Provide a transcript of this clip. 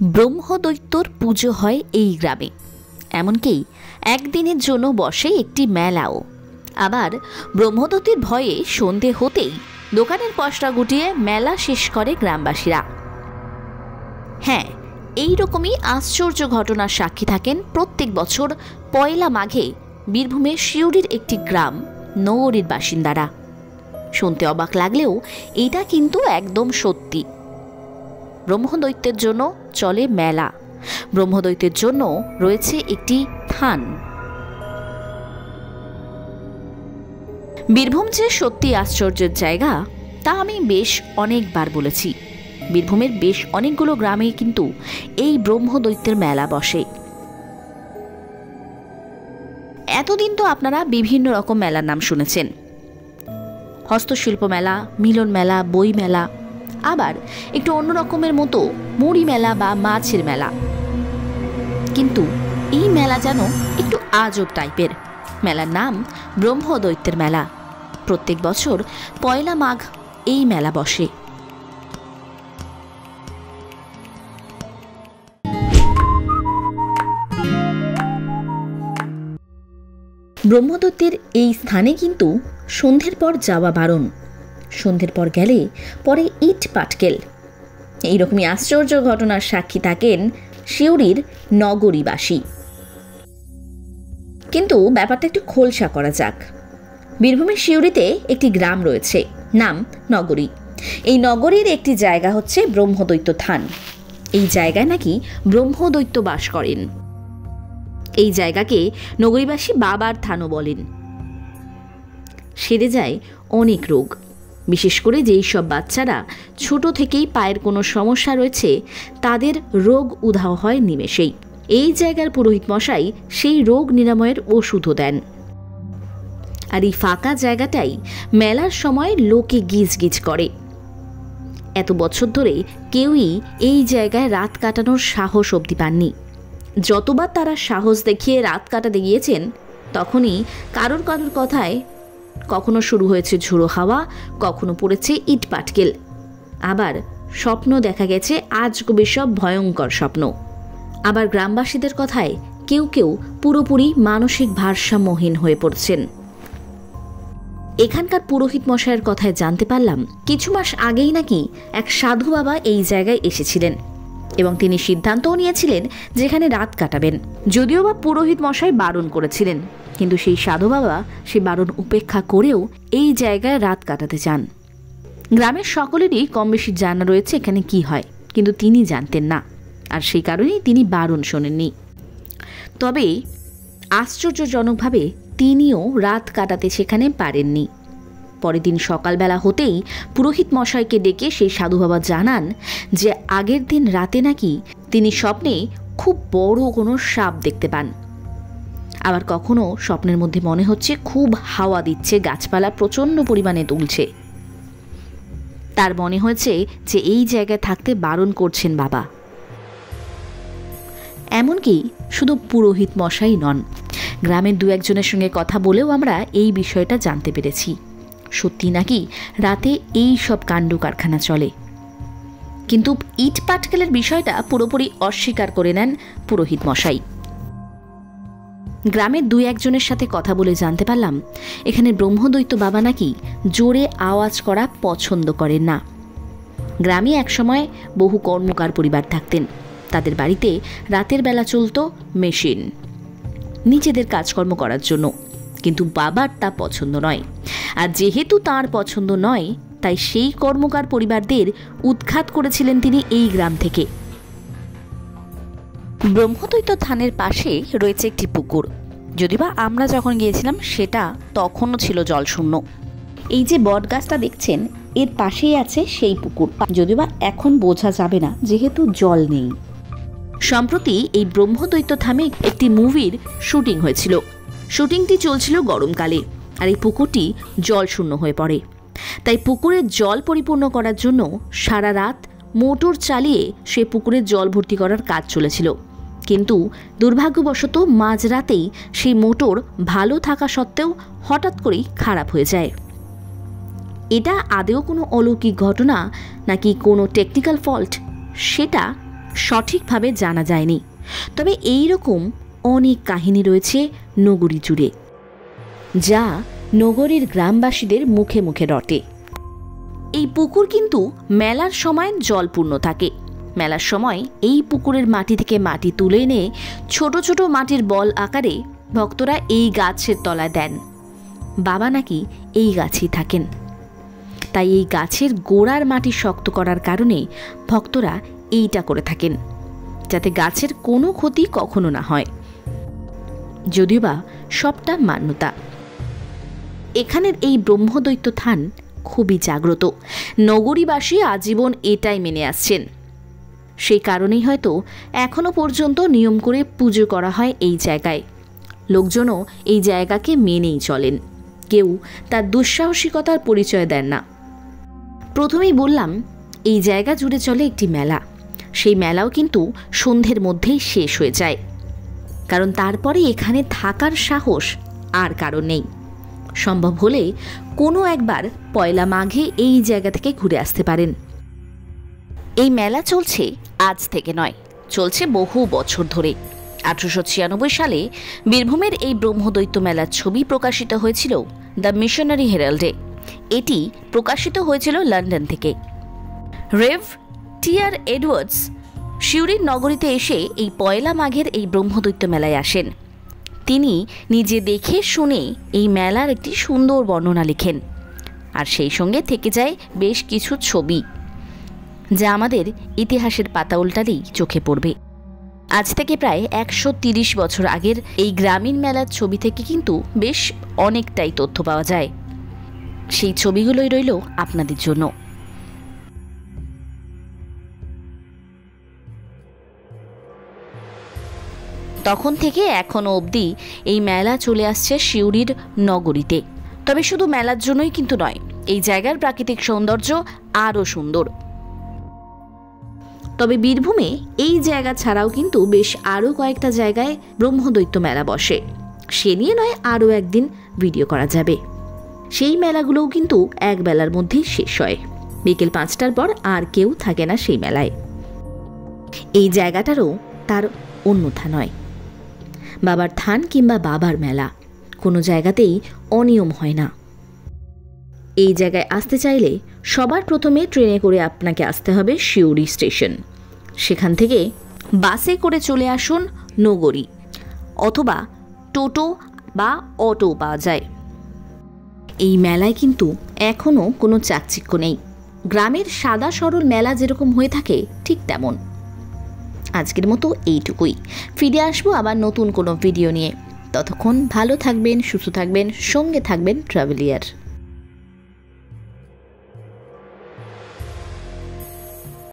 ব্রহ্মদৈত্যর পুজো হয় এই গ্রামে। এমনকি একদিনের জন্য বসে একটি মেলাও। আবার ব্রহ্মদৈত্যের ভয়ে সন্ধে হতেই দোকানের পসরা গুটিয়ে মেলা শেষ করে গ্রামবাসীরা। হ্যাঁ, এই রকমই আশ্চর্য ঘটনার সাক্ষী থাকেন প্রত্যেক বছর পয়লা মাঘে বীরভূমের সিউড়ির একটি গ্রাম নগরীর বাসিন্দারা। শুনতে অবাক লাগলেও এটা কিন্তু একদম সত্যি। ব্রহ্মদৈত্যের জন্য চলে মেলা, ব্রহ্মদৈত্যের জন্য রয়েছে একটি থান। বীরভূম যে সত্যি আশ্চর্যের জায়গা তা আমি বেশ অনেকবার বলেছি। বীরভূমের বেশ অনেকগুলো গ্রামে কিন্তু এই ব্রহ্মদৈত্যের মেলা বসে। এতদিন তো আপনারা বিভিন্ন রকম মেলার নাম শুনেছেন, হস্তশিল্প মেলা, মিলন মেলা, বই মেলা, আবার একটু অন্য রকমের মতো মুড়ি মেলা বা মাছের মেলা। কিন্তু এই মেলা যেন একটু আজব টাইপের। মেলার নাম ব্রহ্মদৈত্যের মেলা। প্রত্যেক বছর পয়লা মাঘ এই মেলা বসে। ব্রহ্মদৈত্যের এই স্থানে কিন্তু সন্ধ্যের পর যাওয়া বারণ। সন্ধ্যের পর গেলে পরে ইট পাটকেল। এইরকমই আশ্চর্য ঘটনার সাক্ষী থাকেন সিউড়ির নগরীবাসী। কিন্তু ব্যাপারটা একটু খোলসা করা যাক। বীরভূমের সিউড়িতে একটি গ্রাম রয়েছে, নাম নগরী। এই নগরীর একটি জায়গা হচ্ছে ব্রহ্মদৈত্য থান। এই জায়গায় নাকি ব্রহ্মদৈত্য বাস করেন। এই জায়গাকে নগরীবাসী বাবার থানও বলেন। সেরে যায় অনেক রোগ, বিশেষ করে যেই সব বাচ্চারা ছোট থেকেই পায়ের কোনো সমস্যা রয়েছে তাদের রোগ উধাও হয় নিমেষেই। এই জায়গার পুরোহিত মশাই সেই রোগ নিরাময়ের ওষুধও দেন। আর এই ফাঁকা জায়গাটাই মেলার সময় লোকে গিজ গিজ করে। এত বছর ধরে কেউই এই জায়গায় রাত কাটানোর সাহস অবধি পাননি। যতবার তারা সাহস দেখিয়ে রাত কাটাতে গিয়েছেন তখনই কারোর কারোর কথায় কখনো শুরু হয়েছে ঝোড়ো হাওয়া, কখনো পড়েছে ইট পাটকেল, আবার স্বপ্ন দেখা গেছে আজগবি সব ভয়ঙ্কর স্বপ্ন। আবার গ্রামবাসীদের কথায় কেউ কেউ পুরোপুরি মানসিক ভারসাম্যহীন হয়ে পড়ছেন। এখানকার পুরোহিত মশাইয়ের কথায় জানতে পারলাম কিছু মাস আগেই নাকি এক সাধু বাবা এই জায়গায় এসেছিলেন এবং তিনি সিদ্ধান্তও নিয়েছিলেন যেখানে রাত কাটাবেন। যদিও বা পুরোহিত মশাই বারণ করেছিলেন, কিন্তু সেই সাধু বাবা সে বারণ উপেক্ষা করেও এই জায়গায় রাত কাটাতে চান। গ্রামের সকলেরই কম বেশি জানা রয়েছে এখানে কি হয়, কিন্তু তিনি জানতেন না, আর সেই কারণেই তিনি বারণ শোনেননি। তবে আশ্চর্যজনকভাবে তিনিও রাত কাটাতে সেখানে পারেননি। পরের দিন সকালবেলা হতেই পুরোহিত মশাইকে ডেকে সেই সাধু বাবা জানান যে আগের দিন রাতে নাকি তিনি স্বপ্নে খুব বড় কোনো সাপ দেখতে পান। আবার কখনো স্বপ্নের মধ্যে মনে হচ্ছে খুব হাওয়া দিচ্ছে, গাছপালা প্রচণ্ড পরিমাণে দুলছে। তার মনে হয়েছে যে এই জায়গায় থাকতে বারণ করছেন বাবা। এমনকি শুধু পুরোহিত মশাই নন, গ্রামের দু একজনের সঙ্গে কথা বলেও আমরা এই বিষয়টা জানতে পেরেছি। সত্যি নাকি রাতে এই সব কাণ্ড কারখানা চলে। কিন্তু ইট পাটকেলের বিষয়টা পুরোপুরি অস্বীকার করে নেন পুরোহিত মশাই। গ্রামের দুই একজনের সাথে কথা বলে জানতে পারলাম এখানে ব্রহ্মদৈত্য বাবা নাকি জোরে আওয়াজ করা পছন্দ করেন না। গ্রামে একসময় বহু কর্মকার পরিবার থাকতেন। তাদের বাড়িতে রাতের বেলা চলত মেশিন নিজেদের কাজকর্ম করার জন্য, কিন্তু বাবার তা পছন্দ নয়। আর যেহেতু তার পছন্দ নয়, তাই সেই কর্মকার পরিবারদের উৎখাত করেছিলেন তিনি এই গ্রাম থেকে। ব্রহ্মদৈত্য থানের পাশে রয়েছে একটি পুকুর। যদিবা আমরা যখন গিয়েছিলাম সেটা তখনও ছিল জলশূন্য। এই যে বট গাছটা দেখছেন এর পাশেই আছে সেই পুকুর, যদিবা এখন বোঝা যাবে না যেহেতু জল নেই। সম্প্রতি এই ব্রহ্মদৈত্য থামে একটি মুভির শুটিং হয়েছিল। শুটিংটি চলছিল গরমকালে, আর এই পুকুরটি জলশূন্য হয়ে পড়ে। তাই পুকুরের জল পরিপূর্ণ করার জন্য সারা রাত মোটর চালিয়ে সে পুকুরের জল ভর্তি করার কাজ চলেছিল। কিন্তু দুর্ভাগ্যবশত মাঝরাতেই সেই মোটর ভালো থাকা সত্ত্বেও হঠাৎ করেই খারাপ হয়ে যায়। এটা আদৌ কোনো অলৌকিক ঘটনা নাকি কোনো টেকনিক্যাল ফল্ট সেটা সঠিকভাবে জানা যায়নি। তবে এই রকম অনেক কাহিনী রয়েছে নগরী জুড়ে, যা নগরীর গ্রামবাসীদের মুখে মুখে রটে। এই পুকুর কিন্তু মেলার সময় জলপূর্ণ থাকে। মেলার সময় এই পুকুরের মাটি থেকে মাটি তুলে এনে ছোট ছোট মাটির বল আকারে ভক্তরা এই গাছের তলায় দেন। বাবা নাকি এই গাছেই থাকেন, তাই এই গাছের গোড়ার মাটি শক্ত করার কারণে ভক্তরা এইটা করে থাকেন, যাতে গাছের কোনো ক্ষতি কখনো না হয়। যদিও বা সবটা মান্যতা। এখানের এই ব্রহ্মদৈত্য থান খুবই জাগ্রত। নগরীবাসী আজীবন এটাই মেনে আসছেন। সেই কারণেই হয়তো এখনো পর্যন্ত নিয়ম করে পুজো করা হয় এই জায়গায়। লোকজনও এই জায়গাকে মেনেই চলেন, কেউ তার দুঃসাহসিকতার পরিচয় দেন না। প্রথমেই বললাম, এই জায়গা জুড়ে চলে একটি মেলা। সেই মেলাও কিন্তু সন্ধ্যের মধ্যেই শেষ হয়ে যায়, কারণ তারপরে এখানে থাকার সাহস আর কারণ নেই। সম্ভব হলে কোনো একবার পয়লা মাঘে এই জায়গা থেকে ঘুরে আসতে পারেন। এই মেলা চলছে আজ থেকে নয়, চলছে বহু বছর ধরে। 1896 সালে বীরভূমের এই ব্রহ্মদৈত্য মেলার ছবি প্রকাশিত হয়েছিল দ্য মিশনারি হেরাল্ডে। এটি প্রকাশিত হয়েছিল লন্ডন থেকে। রেভ টিআর এডওয়ার্ডস সিউড়ির নগরীতে এসে এই পয়লা মাঘের এই ব্রহ্মদৈত্য মেলায় আসেন। তিনি নিজে দেখে শুনে এই মেলার একটি সুন্দর বর্ণনা লিখেন, আর সেই সঙ্গে থেকে যায় বেশ কিছু ছবি, যা আমাদের ইতিহাসের পাতা উল্টালেই চোখে পড়বে। আজ থেকে প্রায় 130 বছর আগের এই গ্রামীণ মেলার ছবি থেকে কিন্তু বেশ অনেকটাই তথ্য পাওয়া যায়। সেই ছবিগুলোই রইল আপনাদের জন্য। তখন থেকে এখনো অবধি এই মেলা চলে আসছে সিউড়ির নগরীতে। তবে শুধু মেলার জন্যই কিন্তু নয়, এই জায়গার প্রাকৃতিক সৌন্দর্য আরও সুন্দর। তবে বীরভূমে এই জায়গা ছাড়াও কিন্তু বেশ আরও কয়েকটা জায়গায় ব্রহ্মদৈত্য মেলা বসে। সে নিয়ে নয় আরও একদিন ভিডিও করা যাবে। সেই মেলাগুলোও কিন্তু এক বেলার মধ্যেই শেষ হয়। বিকেল 5টার পর আর কেউ থাকে না সেই মেলায়। এই জায়গাটারও তার অন্যথা নয়। বাবার থান কিংবা বাবার মেলা, কোনো জায়গাতেই অনিয়ম হয় না। এই জায়গায় আসতে চাইলে সবার প্রথমে ট্রেনে করে আপনাকে আসতে হবে সিউড়ি স্টেশন। সেখান থেকে বাসে করে চলে আসুন নগরী, অথবা টোটো বা অটো পাওয়া যায়। এই মেলায় কিন্তু এখনও কোনো চাকচিক্য নেই। গ্রামের সাদা সরল মেলা যেরকম হয়ে থাকে ঠিক তেমন। আজকের মতো এইটুকুই। ফিরে আসবো আবার নতুন কোনো ভিডিও নিয়ে। ততক্ষণ ভালো থাকবেন, সুস্থ থাকবেন, সঙ্গে থাকবেন ট্রাভেলিয়ার।